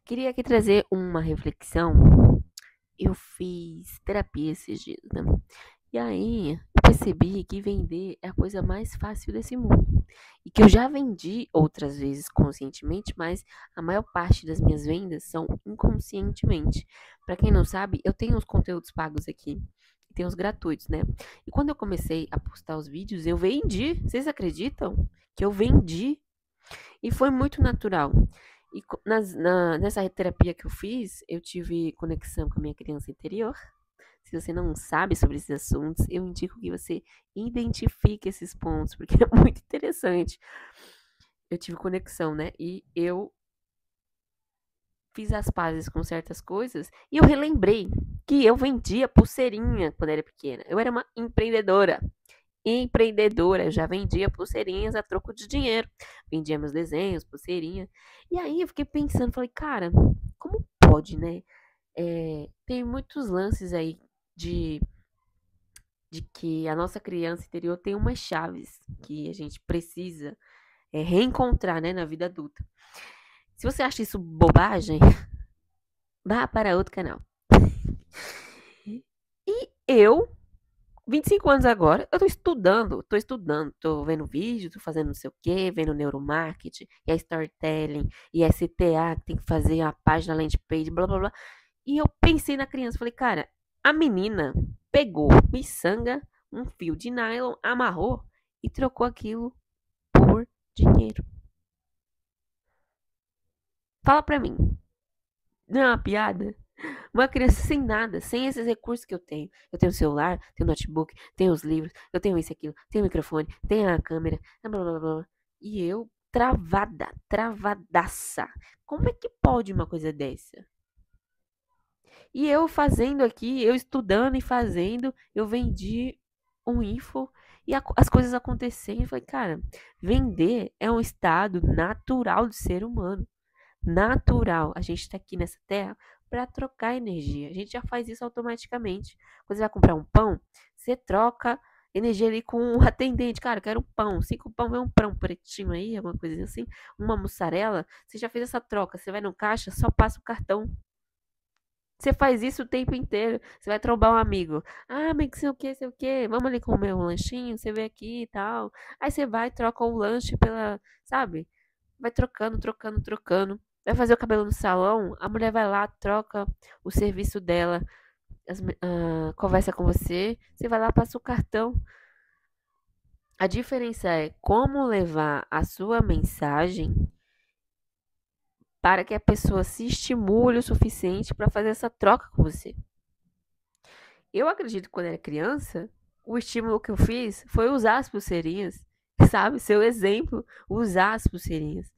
Queria aqui trazer uma reflexão. Eu fiz terapia esses dias, né? E aí, eu percebi que vender é a coisa mais fácil desse mundo. E que eu já vendi outras vezes conscientemente, mas a maior parte das minhas vendas são inconscientemente. Para quem não sabe, eu tenho os conteúdos pagos aqui. E tem os gratuitos, né? E quando eu comecei a postar os vídeos, eu vendi. Vocês acreditam que eu vendi? E foi muito natural. E nessa terapia que eu fiz, eu tive conexão com a minha criança interior. Se você não sabe sobre esses assuntos, eu indico que você identifique esses pontos, porque é muito interessante. Eu tive conexão, né? E eu fiz as pazes com certas coisas e eu relembrei que eu vendia pulseirinha quando era pequena. Eu era uma empreendedora. Eu já vendia pulseirinhas a troco de dinheiro. Vendia meus desenhos, pulseirinha. E aí eu fiquei pensando, falei, cara, como pode, né? Tem muitos lances aí de, de que a nossa criança interior tem umas chaves que a gente precisa reencontrar, né, na vida adulta. Se você acha isso bobagem, vá para outro canal. E eu 25 anos agora, eu tô vendo vídeo, tô fazendo não sei o quê, vendo neuromarketing, e a storytelling, e a CTA, que tem que fazer a página landing page, blá blá blá. E eu pensei na criança, falei, cara, a menina pegou miçanga, um fio de nylon, amarrou e trocou aquilo por dinheiro. Fala pra mim, não é uma piada? Uma criança sem nada, sem esses recursos que eu tenho. Eu tenho o celular, tenho o notebook, tenho os livros, eu tenho isso e aquilo, tenho o microfone, tenho a câmera, blá blá blá blá. E eu travada, travadaça. Como é que pode uma coisa dessa? E eu fazendo aqui, eu estudando e fazendo, eu vendi um info e as coisas acontecendo. Eu falei, cara, vender é um estado natural do ser humano. Natural. A gente está aqui nessa terra para trocar energia. A gente já faz isso automaticamente. Quando você vai comprar um pão, você troca energia ali com o atendente. Cara, eu quero um pão. 5 pão, é um pão pretinho aí, alguma coisa assim. Uma mussarela. Você já fez essa troca. Você vai no caixa, só passa o cartão. Você faz isso o tempo inteiro. Você vai trombar um amigo. Ah, mas sei o que, sei o que. Vamos ali comer um lanchinho, você vê aqui e tal. Aí você vai, troca o lanche pela, sabe? Vai trocando, trocando, trocando. Vai fazer o cabelo no salão, a mulher vai lá, troca o serviço dela, conversa com você, você vai lá, passa o cartão. A diferença é como levar a sua mensagem para que a pessoa se estimule o suficiente para fazer essa troca com você. Eu acredito que quando era criança, o estímulo que eu fiz foi usar as pulseirinhas, sabe? Seu exemplo, usar as pulseirinhas.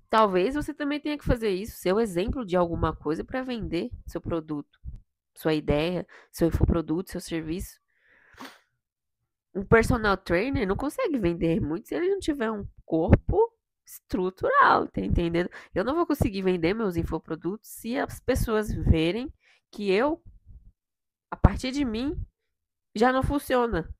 Talvez você também tenha que fazer isso, ser o exemplo de alguma coisa para vender seu produto, sua ideia, seu infoproduto, seu serviço. Um personal trainer não consegue vender muito se ele não tiver um corpo estrutural, tá entendendo? Eu não vou conseguir vender meus infoprodutos se as pessoas verem que eu, a partir de mim, já não funciona.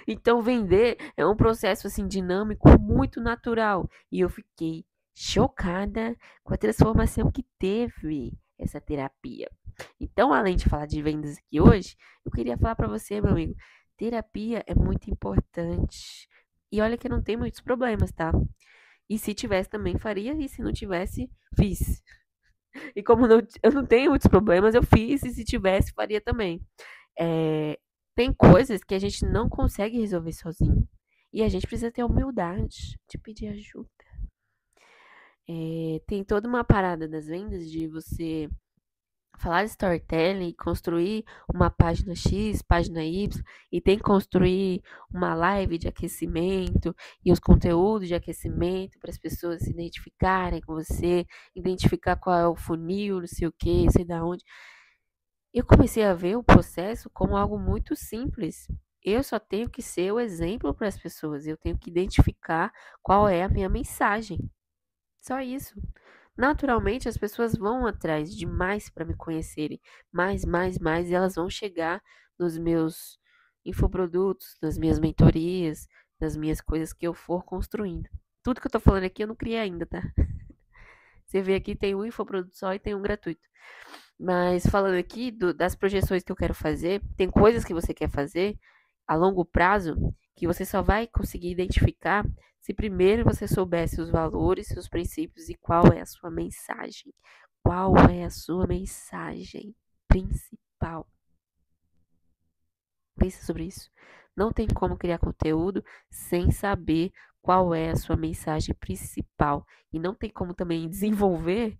Então vender é um processo assim dinâmico, muito natural. E eu fiquei chocada com a transformação que teve essa terapia. Então, além de falar de vendas aqui hoje, eu queria falar para você, meu amigo, terapia é muito importante. E olha que não tem muitos problemas, tá? E se tivesse também faria, e se não tivesse, fiz. E como eu não tenho muitos problemas, eu fiz, e se tivesse, faria também. É, tem coisas que a gente não consegue resolver sozinho. E a gente precisa ter humildade de pedir ajuda. Tem toda uma parada das vendas de você falar de storytelling, construir uma página X, página Y, e tem que construir uma live de aquecimento e os conteúdos de aquecimento para as pessoas se identificarem com você, identificar qual é o funil, não sei o que, sei da onde. Eu comecei a ver o processo como algo muito simples. Eu só tenho que ser o exemplo para as pessoas. Eu tenho que identificar qual é a minha mensagem. Só isso. Naturalmente, as pessoas vão atrás de mais para me conhecerem. Mais, mais, mais. E elas vão chegar nos meus infoprodutos, nas minhas mentorias, nas minhas coisas que eu for construindo. Tudo que eu tô falando aqui eu não criei ainda, tá? Você vê aqui, tem um infoproduto só e tem um gratuito. Mas falando aqui das projeções que eu quero fazer, tem coisas que você quer fazer a longo prazo que você só vai conseguir identificar se primeiro você soubesse os valores, seus princípios e qual é a sua mensagem. Qual é a sua mensagem principal? Pensa sobre isso. Não tem como criar conteúdo sem saber qual é a sua mensagem principal. E não tem como também desenvolver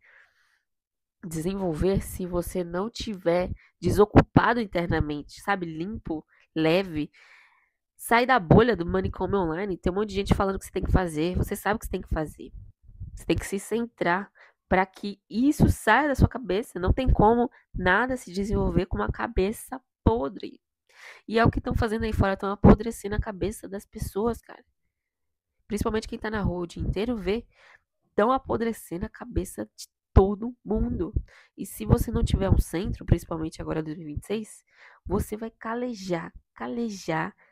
se você não tiver desocupado internamente, sabe? Limpo, leve. Sai da bolha do manicômio online. Tem um monte de gente falando o que você tem que fazer. Você sabe o que você tem que fazer. Você tem que se centrar para que isso saia da sua cabeça. Não tem como nada se desenvolver com uma cabeça podre. E é o que estão fazendo aí fora, estão apodrecendo a cabeça das pessoas, cara. Principalmente quem tá na rua o dia inteiro vê, estão apodrecendo a cabeça de todo mundo. E se você não tiver um centro, principalmente agora em 2026, você vai calejar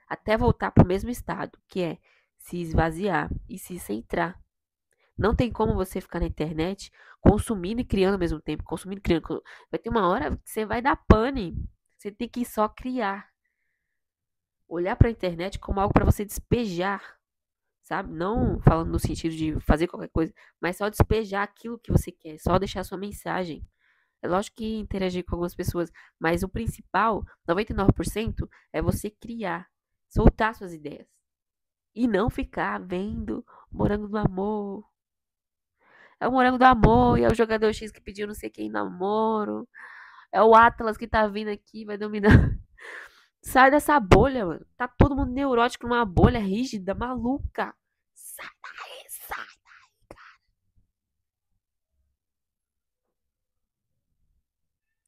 até voltar pro mesmo estado, que é se esvaziar e se centrar. Não tem como você ficar na internet consumindo e criando ao mesmo tempo, consumindo e criando. Vai ter uma hora que você vai dar pane. Você tem que só criar. Olhar para a internet como algo para você despejar, sabe? Não falando no sentido de fazer qualquer coisa, mas só despejar aquilo que você quer, só deixar sua mensagem. É lógico que interagir com algumas pessoas, mas o principal, 99%, é você criar, soltar suas ideias. E não ficar vendo Morango do Amor. É o Morango do Amor e é o jogador X que pediu não sei quem namoro. É o Atlas que tá vindo aqui, vai dominar. Sai dessa bolha, mano. Tá todo mundo neurótico numa bolha rígida, maluca. Sai daí, sai.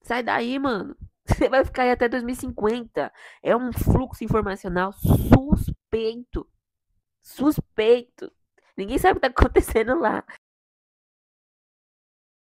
Sai daí, mano. Você vai ficar aí até 2050. É um fluxo informacional suspeito. Suspeito. Ninguém sabe o que tá acontecendo lá.